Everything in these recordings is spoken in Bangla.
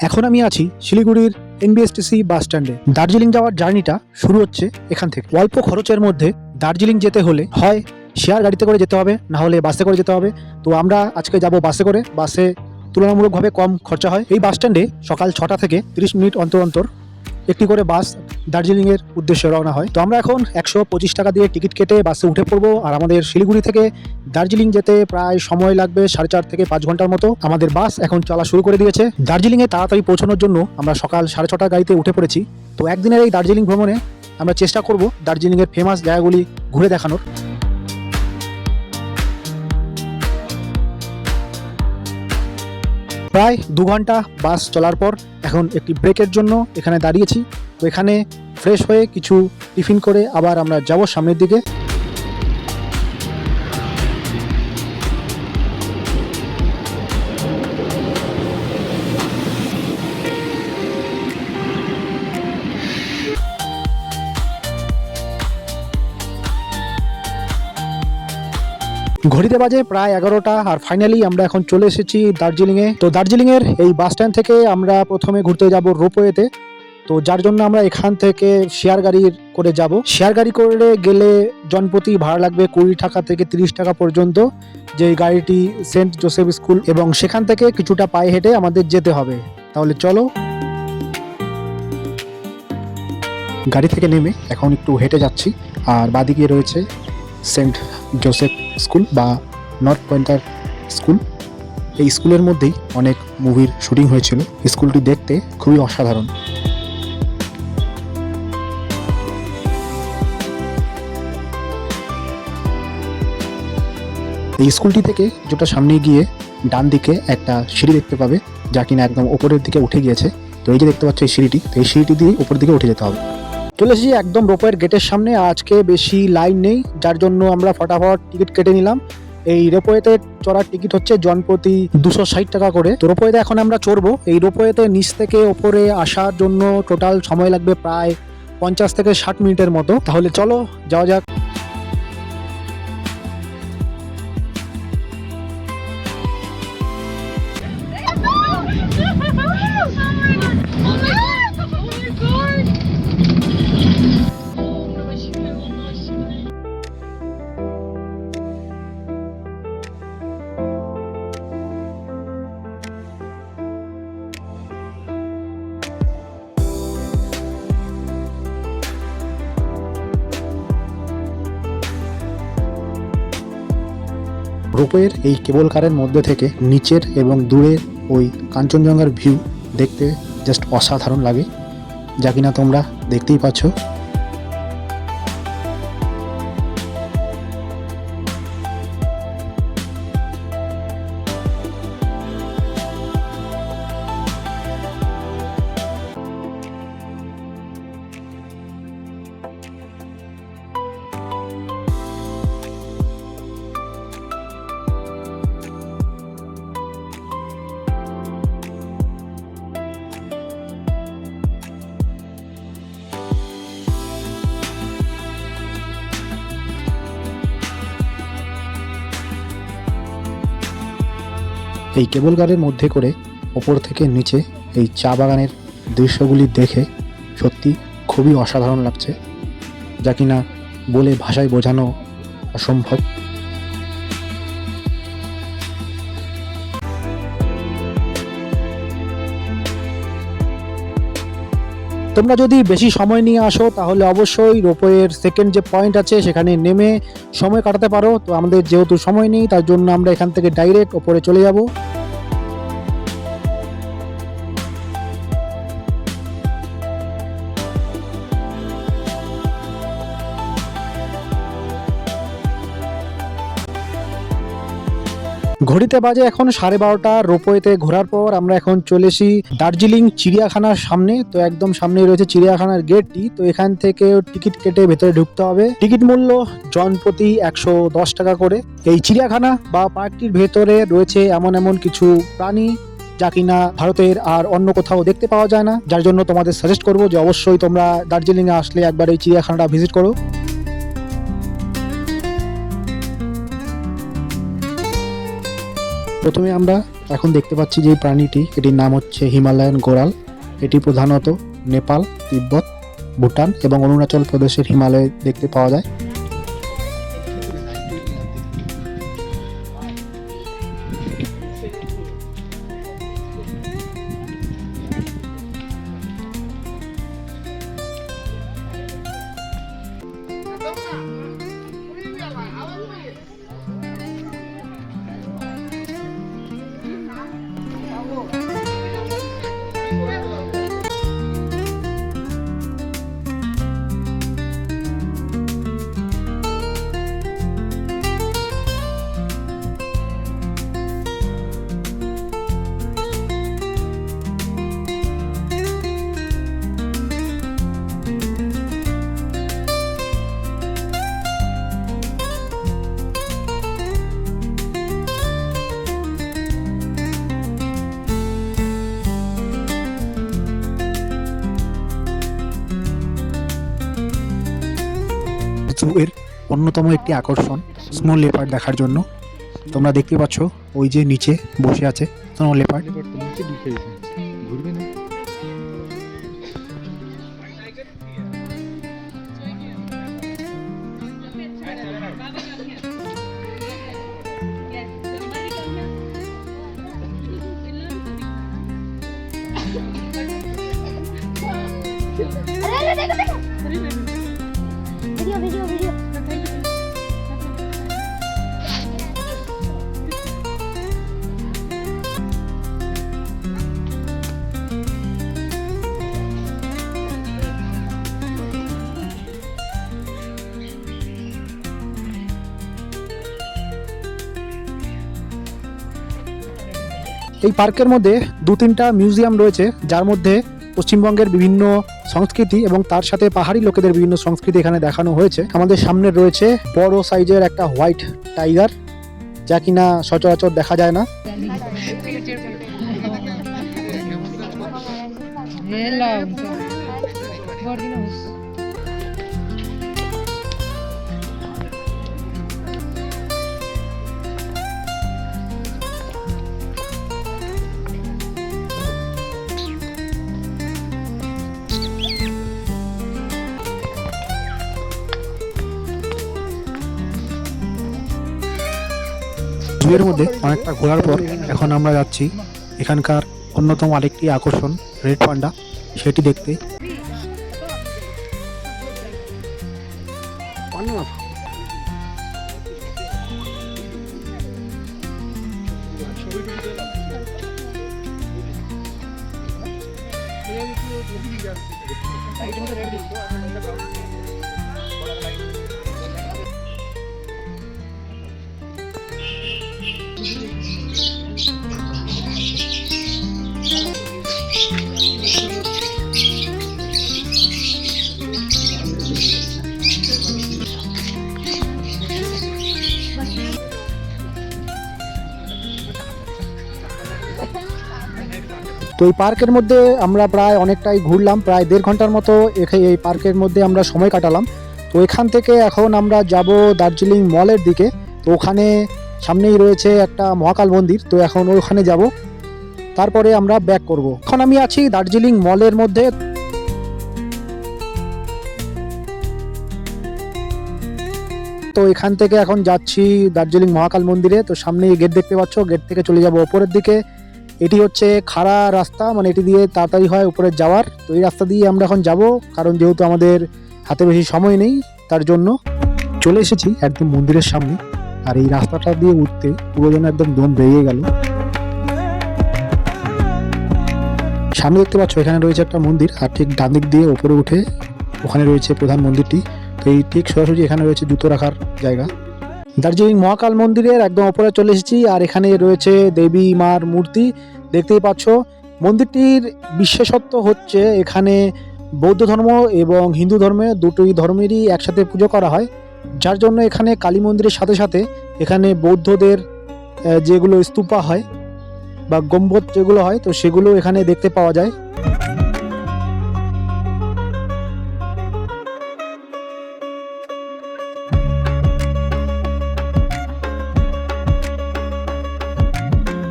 এখন আমি আছি শিলিগুড়ির এনবিএসটিসি বাস স্ট্যান্ডে। দার্জিলিং যাওয়ার জার্নিটা শুরু হচ্ছে এখান থেকে। অল্প খরচের মধ্যে দার্জিলিং যেতে হলে হয় শেয়ার গাড়িতে করে যেতে হবে, না হলে বাসে করে যেতে হবে। তো আমরা আজকে যাব বাসে করে। বাসে তুলনামূলকভাবে কম খরচা হয়। এই বাস স্ট্যান্ডে সকাল 6টা থেকে 30 মিনিট অন্তর অন্তর একটি করে বাস দার্জিলিংয়ের উদ্দেশ্যে রওনা হয়। তো আমরা এখন 125 টাকা দিয়ে টিকিট কেটে বাসে উঠে পড়বো। আর আমাদের শিলিগুড়ি থেকে দার্জিলিং যেতে প্রায় সময় লাগবে 4.5 থেকে 5 ঘন্টার মতো। আমাদের বাস এখন চলা শুরু করে দিয়েছে। দার্জিলিংয়ে তাড়াতাড়ি পৌঁছানোর জন্য আমরা সকাল 6:30 গাড়িতে উঠে পড়েছি। তো একদিনের এই দার্জিলিং ভ্রমণে আমরা চেষ্টা করব দার্জিলিংয়ের ফেমাস জায়গাগুলি ঘুরে দেখানোর। প্রায় 2 ঘন্টা বাস চলার পর এখন একটি ব্রেকের জন্য এখানে দাঁড়িয়েছি। তো এখানে ফ্রেশ হয়ে কিছু টিফিন করে আবার আমরা যাব সামনের দিকে। ঘড়িতে বাজে প্রায় 11টা আর ফাইনালি আমরা এখন চলে এসেছি দার্জিলিংয়ে। তো দার্জিলিংয়ের এই বাস স্ট্যান্ড থেকে আমরা প্রথমে ঘুরতে যাব রোপওয়েতে। তো যার জন্য আমরা এখান থেকে শেয়ার গাড়ি করে যাব। শেয়ার গাড়ি করে গেলে জনপ্রতি ভাড়া লাগবে 20 টাকা থেকে 30 টাকা পর্যন্ত। যে গাড়িটি সেন্ট জোসেফ স্কুল, এবং সেখান থেকে কিছুটা পায়ে হেঁটে আমাদের যেতে হবে। তাহলে চলো। গাড়ি থেকে নেমে এখন একটু হেঁটে যাচ্ছি। আর বাদিকে রয়েছে সেন্ট জোসেফ স্কুল বা নর্থ পয়েন্টার স্কুল। এই স্কুলের মধ্যেই অনেক মুভির শুটিং হয়েছিল। স্কুলটি দেখতে খুবই অসাধারণ। এই স্কুলটি থেকে যেটা সামনে গিয়ে ডান দিকে একটা সিঁড়ি দেখতে পাবে, যা কিনা একদম ওপরের দিকে উঠে গিয়েছে। তো এই যে দেখতে পাচ্ছ এই সিঁড়িটি, তো এই সিঁড়িটি দিয়ে উপর দিকে উঠে যেতে হবে। চলে এসেছি একদম রোপওয়ের গেটের সামনে। আজকে বেশি লাইন নেই, যার জন্য আমরা ফটাফট টিকিট কেটে নিলাম। এই রোপওয়েতে চড়ার টিকিট হচ্ছে জনপ্রতি 260 টাকা করে। তো রোপওয়েতে এখন আমরা চড়বো। এই রোপওয়েতে নিচ থেকে ওপরে আসার জন্য টোটাল সময় লাগবে প্রায় 50 থেকে 60 মিনিটের মতো। তাহলে চলো যাওয়া যাক। রোপওয়ের এই কেবল কারের মধ্যে থেকে নিচের এবং দূরের ওই কাঞ্চনজঙ্ঘার ভিউ দেখতে জাস্ট অসাধারণ লাগে, যা কিনা তোমরা দেখতেই পাচ্ছ। এই কেবল কারের মধ্যে করে ওপর থেকে নিচে এই চা বাগানের দৃশ্যগুলি দেখে সত্যি খুবই অসাধারণ লাগছে, যা কিনা বলে ভাষায় বোঝানো অসম্ভব। তোমরা যদি বেশি সময় নিয়ে আসো তাহলে অবশ্যই রোপওয়ের সেকেন্ড যে পয়েন্ট আছে সেখানে নেমে সময় কাটাতে পারো। তো আমাদের যেহেতু সময় নেই, তার জন্য আমরা এখান থেকে ডাইরেক্ট ওপরে চলে যাব। ঘড়িতে বাজে এখন 12:30। রোপওয়েতে ঘোরার পর আমরা এখন চলেছি দার্জিলিং চিড়িয়াখানার সামনে। তো একদম সামনেই রয়েছে চিড়িয়াখানার গেটটি। তো এখান থেকে টিকিট কেটে ভেতরে ঢুকতে হবে। টিকিট মূল্য জনপ্রতি 110 টাকা করে। এই চিড়িয়াখানা বা পার্কটির ভেতরে রয়েছে এমন এমন কিছু প্রাণী যা কিনা ভারতের আর অন্য কোথাও দেখতে পাওয়া যায় না, যার জন্য তোমাদের সাজেস্ট করবো যে অবশ্যই তোমরা দার্জিলিংয়ে আসলে একবার এই চিড়িয়াখানাটা ভিজিট করো। প্রথমে আমরা এখন দেখতে পাচ্ছি যে প্রাণীটি, এটির নাম হচ্ছে হিমালয়ান গোরাল। এটি প্রধানত নেপাল, তিব্বত, ভুটান এবং অরুণাচল প্রদেশের হিমালয়ে দেখতে পাওয়া যায়। জুয়ের অন্যতম একটি আকর্ষণ স্নো লেপার্ড দেখার জন্য। তোমরা দেখতে পাচ্ছ ওই যে নিচে বসে আছে স্নো লেপার্ড। ঘুরবে না। अरे देखो देखो वीडियो वीडियो वीडियो এই পার্কের মধ্যে 2-3টা মিউজিয়াম রয়েছে, যার মধ্যে পশ্চিমবঙ্গের বিভিন্ন সংস্কৃতি এবং তার সাথে পাহাড়ি লোকেদের বিভিন্ন সংস্কৃতি এখানে দেখানো হয়েছে। আমাদের সামনে রয়েছে বড় সাইজের একটা হোয়াইট টাইগার, যা কিনা সচরাচর দেখা যায় না। জুয়ের মধ্যে অনেকটা ঘোরার পর এখন আমরা যাচ্ছি এখানকার অন্যতম আরেকটি আকর্ষণ রেড পান্ডা, সেটি দেখতে। তো এই পার্কের মধ্যে আমরা প্রায় অনেকটাই ঘুরলাম, প্রায় 1.5 ঘন্টার মতো এই পার্কের মধ্যে আমরা সময় কাটালাম। তো এখান থেকে এখন আমরা যাব দার্জিলিং মলের দিকে। তো ওখানে সামনেই রয়েছে একটা মহাকাল মন্দির, তো এখন ওখানে যাব, তারপরে আমরা ব্যাক করব। এখন আমি আছি দার্জিলিং মলের মধ্যে। তো এখান থেকে এখন যাচ্ছি দার্জিলিং মহাকাল মন্দিরে। তো সামনেই গেট দেখতে পাচ্ছ, গেট থেকে চলে যাব ওপরের দিকে। এটি হচ্ছে খাড়া রাস্তা, মানে এটি দিয়ে তাড়াতাড়ি হয় উপরে যাওয়ার। তো এই রাস্তা দিয়ে আমরা এখন যাব, কারণ যেহেতু আমাদের হাতে বেশি সময় নেই, তার জন্য চলে এসেছি একদম মন্দিরের সামনে। আর এই রাস্তাটা দিয়ে উঠতে পুরো যেন একদম দম বেরিয়ে গেল। সামনে দেখতে পাচ্ছ এখানে রয়েছে একটা মন্দির, আর ঠিক ডান দিক দিয়ে উপরে উঠে ওখানে রয়েছে প্রধান মন্দিরটি। তো এই ঠিক সরাসরি এখানে রয়েছে জুতো রাখার জায়গা। দার্জিলিং মহাকাল মন্দিরের একদম উপরে চলে এসেছি, আর এখানে রয়েছে দেবী মার মূর্তি দেখতেই পাচ্ছ। মন্দিরটির বিশেষত্ব হচ্ছে এখানে বৌদ্ধ ধর্ম এবং হিন্দু ধর্মে দুটোই ধর্মেরই একসাথে পুজো করা হয়, যার জন্য এখানে কালী মন্দিরের সাথে সাথে এখানে বৌদ্ধদের যেগুলো স্তূপা হয় বা গম্বুজ যেগুলো হয়, তো সেগুলো এখানে দেখতে পাওয়া যায়।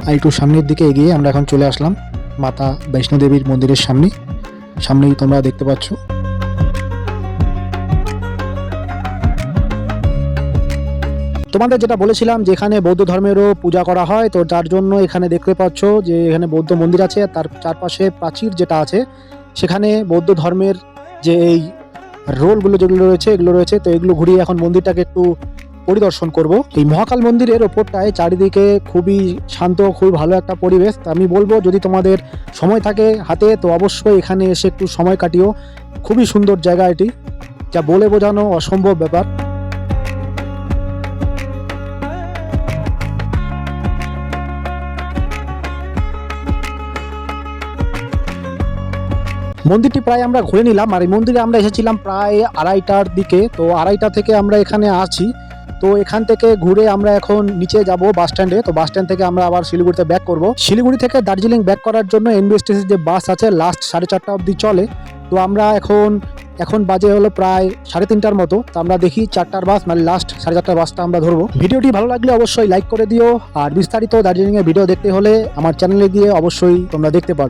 আর একটু সামনের দিকে এগিয়ে আমরা এখন চলে আসলাম মাতা বৈষ্ণোদেবীর মন্দিরের সামনেই তোমরা দেখতে পাচ্ছ। তোমাদের যেটা বলেছিলাম যে এখানে বৌদ্ধ ধর্মেরও পূজা করা হয়, তো যার জন্য এখানে দেখতে পাচ্ছ যে এখানে বৌদ্ধ মন্দির আছে, তার চারপাশে প্রাচীর যেটা আছে সেখানে বৌদ্ধ ধর্মের যে এই রোলগুলো যেগুলো রয়েছে এগুলো রয়েছে। তো এগুলো ঘুরিয়ে এখন মন্দিরটাকে একটু পরিদর্শন করব। এই মহাকাল মন্দিরের ওপরটায় চারিদিকে খুবই শান্ত, খুবই ভালো একটা পরিবেশ। তো আমি বলবো যদি তোমাদের সময় থাকে হাতে তো অবশ্যই এখানে এসে একটু সময় কাটিও। খুবই সুন্দর জায়গা এটি, যা বলে বোঝানো অসম্ভব ব্যাপার। মন্দিরটি প্রায় আমরা ঘুরে নিলাম, আর এই মন্দিরে আমরা এসেছিলাম প্রায় 2:30টার দিকে। তো 2:30টা থেকে আমরা এখানে আছি। তো এখান থেকে ঘুরে আমরা এখন নিচে যাব বাস স্ট্যান্ডে। তো বাস স্ট্যান্ড থেকে আমরা আবার শিলিগুড়িতে ব্যাক করব। শিলিগুড়ি থেকে দার্জিলিং ব্যাক করার জন্য এনবিএসটিসির যে বাস আছে লাস্ট 4:30 অবধি চলে। তো আমরা এখন বাজে হলো প্রায় 3:30টার মতো। তো আমরা দেখি 4টার বাস, মানে লাস্ট 4:30টার বাসটা আমরা ধরবো। ভিডিওটি ভালো লাগলে অবশ্যই লাইক করে দিও, আর বিস্তারিত দার্জিলিংয়ের ভিডিও দেখতে হলে আমার চ্যানেলে গিয়ে অবশ্যই তোমরা দেখতে পারো।